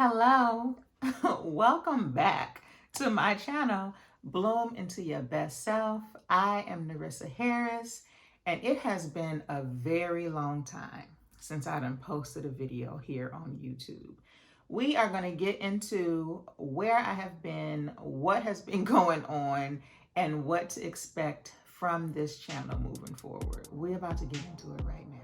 Hello, welcome back to my channel, Bloom Into Your Best Self. I am Narissa Harris, and it has been a very long time since I done posted a video here on YouTube. We are going to get into where I have been, what has been going on, and what to expect from this channel moving forward. We're about to get into it right now.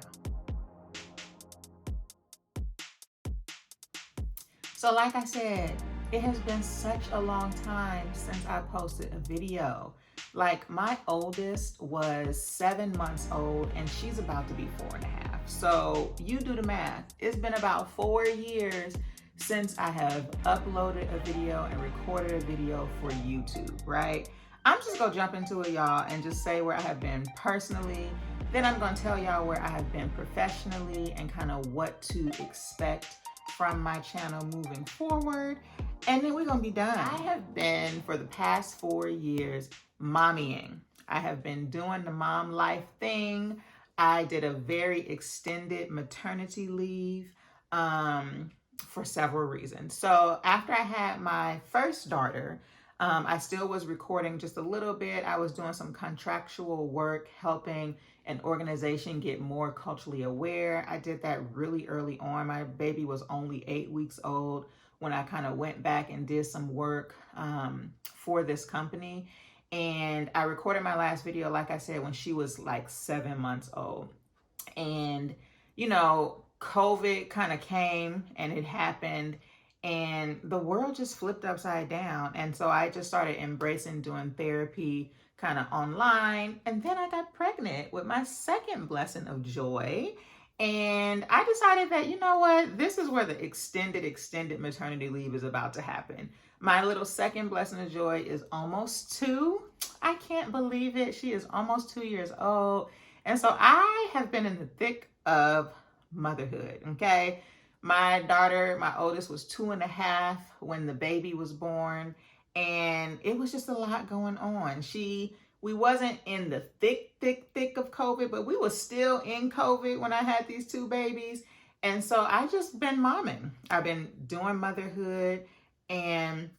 So like I said, it has been such a long time since I posted a video. Like my oldest was 7 months old and she's about to be 4.5. So you do the math. It's been about 4 years since I have uploaded a video and recorded a video for YouTube, right? I'm just gonna jump into it, y'all, and just say where I have been personally. Then I'm gonna tell y'all where I have been professionally and kind of what to expect from my channel moving forward, and then we're gonna be done. I have been, for the past 4 years, mommying. I have been doing the mom life thing. I did a very extended maternity leave for several reasons. So after I had my first daughter, I still was recording just a little bit. I was doing some contractual work, helping an organization get more culturally aware. I did that really early on. My baby was only 8 weeks old when I kind of went back and did some work for this company. And I recorded my last video, like I said, when she was like 7 months old. And, you know, COVID kind of came and it happened and the world just flipped upside down. And so I just started embracing doing therapy kind of online. And then I got pregnant with my second blessing of joy. And I decided that, you know what, this is where the extended maternity leave is about to happen. My little second blessing of joy is almost 2. I can't believe it. She is almost 2 years old. And so I have been in the thick of motherhood, okay? My daughter, my oldest, was 2.5 when the baby was born, and it was just a lot going on. We wasn't in the thick of COVID, but we were still in COVID when I had these 2 babies. And so I just been momming. I've been doing motherhood, and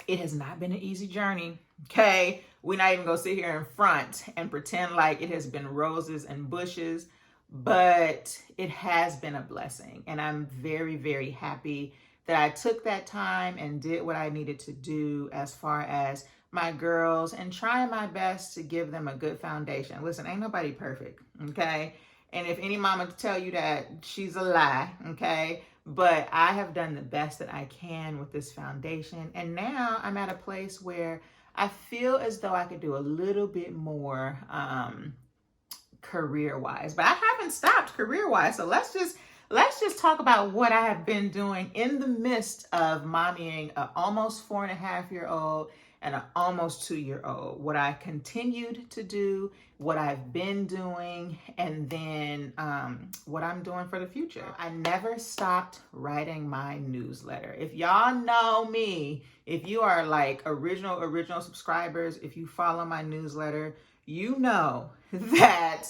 it has not been an easy journey, okay? We're not even gonna sit here in front and pretend like it has been roses and bushes, but it has been a blessing. And I'm very, very happy that I took that time and did what I needed to do as far as my girls and trying my best to give them a good foundation. Listen, ain't nobody perfect, okay? And if any mama tell you that, she's a lie, okay? But I have done the best that I can with this foundation. And now I'm at a place where I feel as though I could do a little bit more career-wise, but I haven't stopped career-wise. So let's just talk about what I have been doing in the midst of mommying an almost 4.5-year-old and an almost 2-year-old. What I continued to do, what I've been doing, and then what I'm doing for the future. I never stopped writing my newsletter. If y'all know me, if you are like original subscribers, if you follow my newsletter, you know that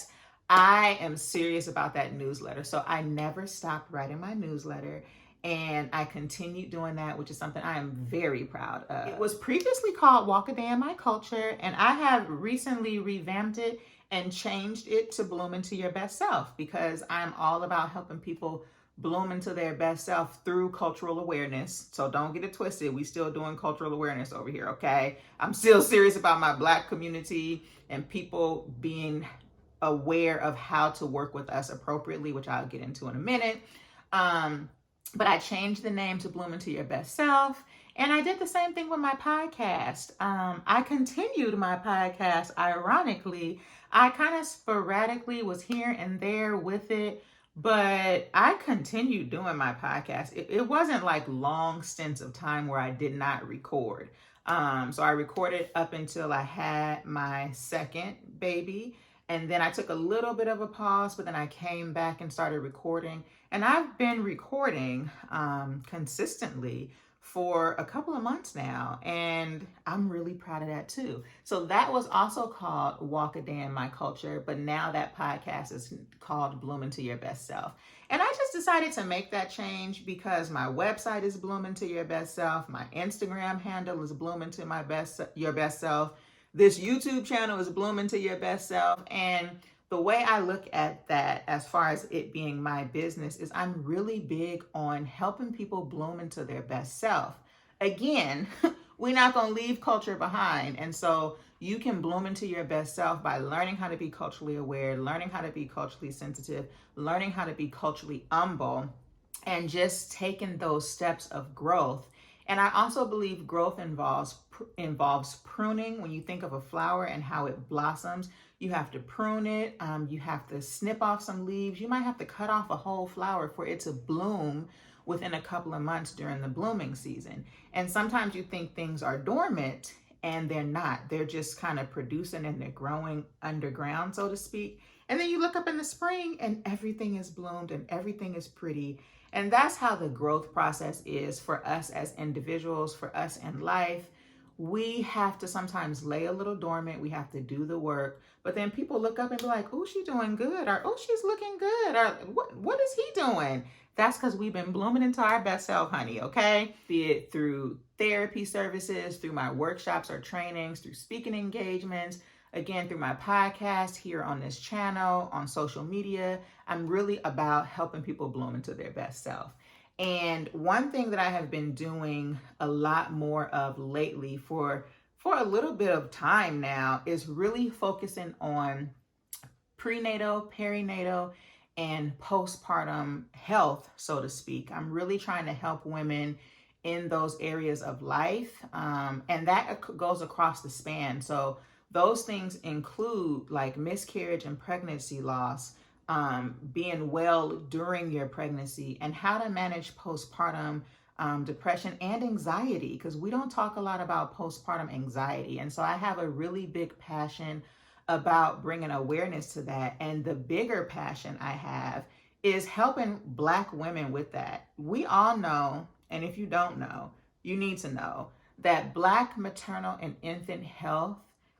I am serious about that newsletter. So I never stopped writing my newsletter, and I continued doing that, which is something I am very proud of. It was previously called Walk a Day in My Culture, and I have recently revamped it and changed it to Bloom Into Your Best Self, because I'm all about helping people bloom into their best self through cultural awareness. So don't get it twisted. We still doing cultural awareness over here, okay? I'm still serious about my Black community and people being aware of how to work with us appropriately, which I'll get into in a minute. But I changed the name to Bloom Into Your Best Self. And I did the same thing with my podcast. I continued my podcast, ironically. I kind of sporadically was here and there with it, but I continued doing my podcast. It wasn't like long stints of time where I did not record. So I recorded up until I had my second baby. And then I took a little bit of a pause, but then I came back and started recording. And I've been recording consistently for a couple of months now, and I'm really proud of that too. So that was also called Walk a Day in My Culture, but now that podcast is called Bloom Into Your Best Self. And I just decided to make that change because my website is Bloom Into Your Best Self, my Instagram handle is Bloom Into Your Best Self, this YouTube channel is Bloom Into Your Best Self, and the way I look at that as far as it being my business is I'm really big on helping people bloom into their best self. Again, we're not going to leave culture behind. And so you can bloom into your best self by learning how to be culturally aware, learning how to be culturally sensitive, learning how to be culturally humble, and just taking those steps of growth. And I also believe growth involves pruning. When you think of a flower and how it blossoms, you have to prune it. You have to snip off some leaves. You might have to cut off a whole flower for it to bloom within a couple of months during the blooming season. And sometimes you think things are dormant, and they're not. They're just kind of producing and they're growing underground, so to speak. And then you look up in the spring and everything is bloomed and everything is pretty. And that's how the growth process is for us as individuals, for us in life. We have to sometimes lay a little dormant. We have to do the work. But then people look up and be like, oh, she's doing good. Or, oh, she's looking good. Or, what is he doing? That's because we've been blooming into our best self, honey, okay? Be it through therapy services, through my workshops or trainings, through speaking engagements, again, through my podcast here on this channel, on social media. I'm really about helping people bloom into their best self. And one thing that I have been doing a lot more of lately for a little bit of time now is really focusing on prenatal, perinatal, and postpartum health, so to speak. I'm really trying to help women in those areas of life, and that goes across the span. So those things include like miscarriage and pregnancy loss, being well during your pregnancy, and how to manage postpartum depression and anxiety, because we don't talk a lot about postpartum anxiety. And so I have a really big passion about bringing awareness to that. And the bigger passion I have is helping Black women with that. We all know, and if you don't know, you need to know that Black maternal and infant health,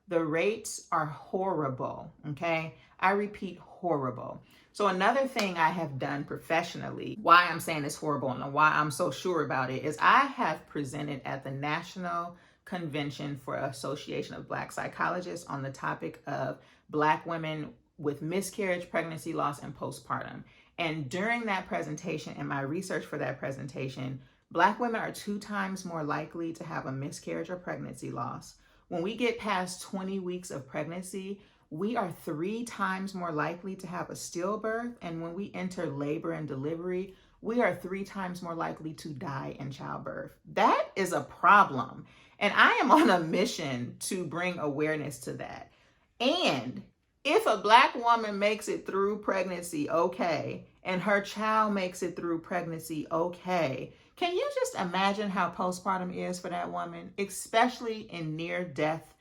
the rates are horrible, okay? I repeat, horrible. So another thing I have done professionally, why I'm saying it's horrible and why I'm so sure about it, is I have presented at the National Convention for Association of Black Psychologists on the topic of Black women with miscarriage, pregnancy loss, and postpartum. And during that presentation and my research for that presentation, Black women are 2 times more likely to have a miscarriage or pregnancy loss. When we get past 20 weeks of pregnancy, we are 3 times more likely to have a stillbirth. And when we enter labor and delivery, we are 3 times more likely to die in childbirth. That is a problem. And I am on a mission to bring awareness to that. And if a Black woman makes it through pregnancy okay, and her child makes it through pregnancy okay, can you just imagine how postpartum is for that woman, especially in near-death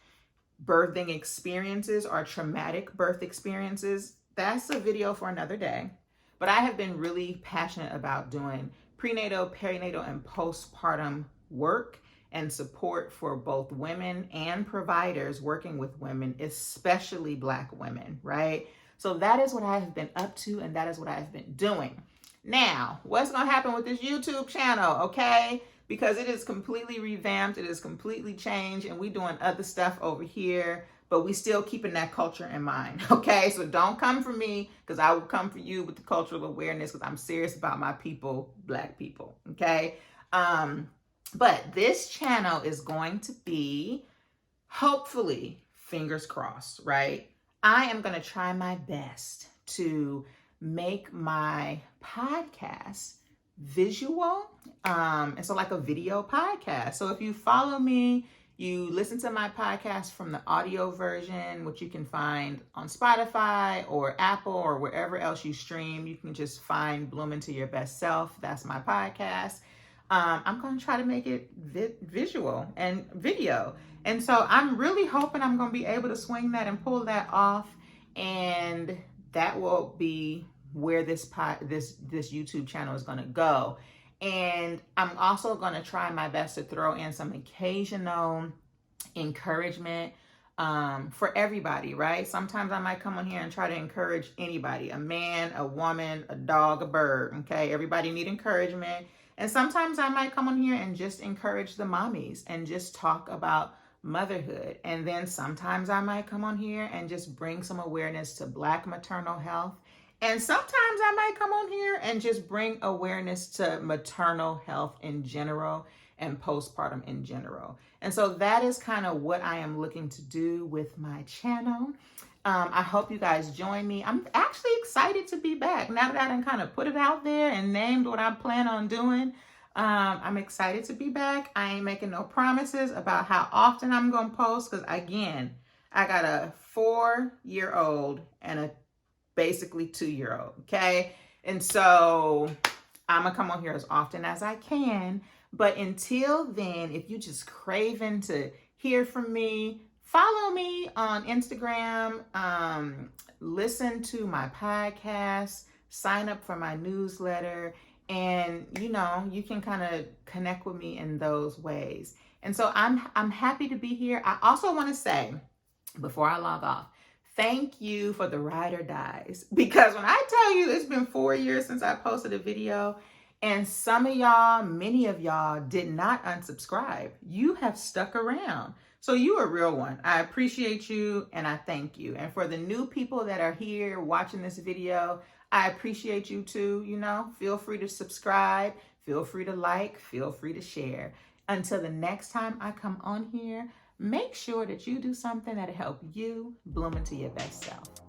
birthing experiences or traumatic birth experiences? That's a video for another day. But I have been really passionate about doing prenatal, perinatal, and postpartum work and support for both women and providers working with women, especially Black women, right? So that is what I have been up to, and that is what I have been doing. Now, what's going to happen with this YouTube channel, okay? Because it is completely revamped, it is completely changed, and we doing other stuff over here, but we still keeping that culture in mind, okay? So don't come for me, because I will come for you with the cultural awareness, because I'm serious about my people, Black people, okay? But this channel is going to be, hopefully, fingers crossed, right? I am going to try my best to make my podcast visual, and so like a video podcast. So if you follow me, you listen to my podcast from the audio version, which you can find on Spotify or Apple or wherever else you stream. You can just find Bloom Into Your Best Self. That's my podcast. I'm going to try to make it visual and video. And so I'm really hoping I'm going to be able to swing that and pull that off. And that will be where this YouTube channel is going to go. And I'm also going to try my best to throw in some occasional encouragement for everybody, right? Sometimes I might come on here and try to encourage anybody, a man, a woman, a dog, a bird, okay? Everybody need encouragement. And sometimes I might come on here and just encourage the mommies and just talk about motherhood. And then sometimes I might come on here and just bring some awareness to Black maternal health. And sometimes I might come on here and just bring awareness to maternal health in general and postpartum in general. And so that is kind of what I am looking to do with my channel. I hope you guys join me. I'm actually excited to be back. Now that I done kind of put it out there and named what I plan on doing, I'm excited to be back. I ain't making no promises about how often I'm going to post because, again, I got a 4-year-old and a basically 2-year-old, okay? And so I'm going to come on here as often as I can. But until then, if you just craving to hear from me, follow me on Instagram, listen to my podcast, sign up for my newsletter, and you can kind of connect with me in those ways. And so I'm happy to be here. I also want to say, before I log off, thank you for the ride or dies, because when I tell you it's been 4 years since I posted a video, and some of y'all, many of y'all did not unsubscribe. You have stuck around. So you a real one. I appreciate you and I thank you. And for the new people that are here watching this video, I appreciate you too. Feel free to subscribe, feel free to like, feel free to share. Until the next time I come on here, make sure that you do something that'll help you bloom into your best self.